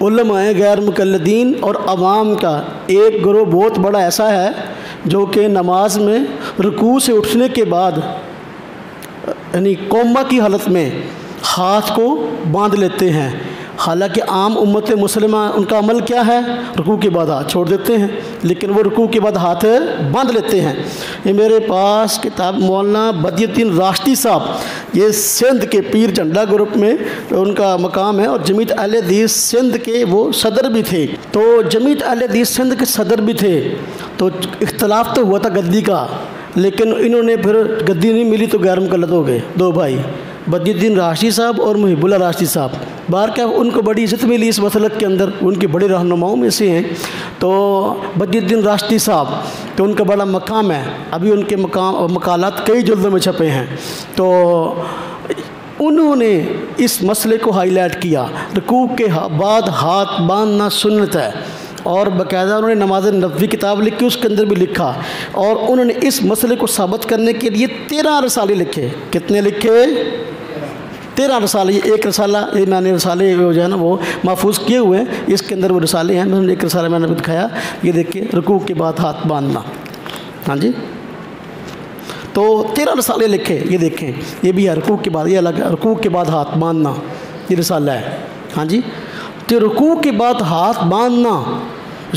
उलमाए गैर मुकल्लदीन और अवाम का एक ग्रोह बहुत बड़ा ऐसा है जो कि नमाज में रुकू से उठने के बाद यानी कोमा की हालत में हाथ को बांध लेते हैं। हालांकि आम उम्मत मुस्लिमा उनका अमल क्या है, रुकू के बाद हाथ छोड़ देते हैं, लेकिन वो रुकू के बाद हाथ बांध लेते हैं। ये मेरे पास किताब मौलाना बदियुद्दीन राश्दी साहब, ये सिंध के पीर झंडा ग्रुप में उनका मकाम है और जमीयत अहले हदीस सिंध के वो सदर भी थे। तो जमीयत अहले हदीस सिंध के सदर भी थे, तो इख्तलाफ तो हुआ था गद्दी का, लेकिन इन्होंने फिर गद्दी नहीं मिली तो गैर मुकल्लद हो गए दो भाई, बदियुद्दीन राश्दी साहब और मुहिबुल्लाह राश्दी साहब। बाहर क्या उनको बड़ी इज़्ज़त मिली इस मसलक के अंदर, उनके बड़े रहनुमाओं में से हैं। तो बदियुद्दीन राश्दी साहब तो उनका बड़ा मकाम है, अभी उनके मकालात कई जुल्दों में छपे हैं। तो उन्होंने इस मसले को हाईलाइट किया, रुकू के बाद हाथ बांधना सुन्नत है, और बाकायदा उन्होंने नमाज नबवी किताब लिखी, उसके अंदर भी लिखा। और उन्होंने इस मसले को साबित करने के लिए 13 रसाले लिखे। कितने लिखे? 13 रसाले। एक रसाला ये मैंने रसाले जो है ना वो महफूज किए हुए हैं, इसके अंदर वो रसाले हैं। मैंने एक रसाला मैंने दिखाया, ये देखिए, रुकू के बाद हाथ बांधना। हाँ जी, तो 13 रसाले लिखे, ये देखें, ये भी है रुकू के बाद, ये अलग है, रुकू के बाद हाथ बांधना, ये रसाला है। हाँ जी, तो रुकू के बाद हाथ बांधना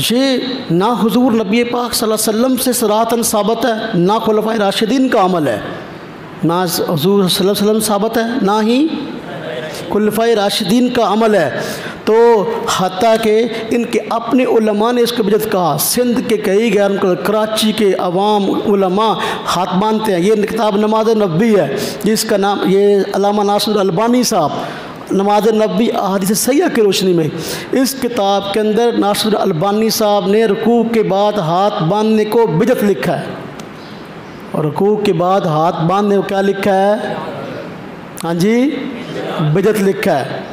ये ना हुजूर नबी पाक सल्लल्लाहु अलैहि वसल्लम से सराहतन साबित है, ना खुलफाए राशिदीन का अमल है, ना हुजूर सल्लल्लाहु अलैहि वसल्लम साबित है, ना ही खुलफाए राशिदीन का अमल है। तो हत्ता के इनके अपने उलमा ने इसको बिदअत कहा। सिंध के कई गैर कराची के अवाम उलमा हाथ बांधते हैं। ये किताब नमाज नबी है, जिसका नाम ये अल्लामा नासिर अलबानी साहब नमाज नबी अहादीस सहीह की रोशनी में, इस किताब के अंदर नासिर अलबानी साहब ने रुकू के बाद हाथ बांधने को बिदअत लिखा है। और रुकू के बाद हाथ बांधने को क्या लिखा है? हाँ जी, बिदअत लिखा है।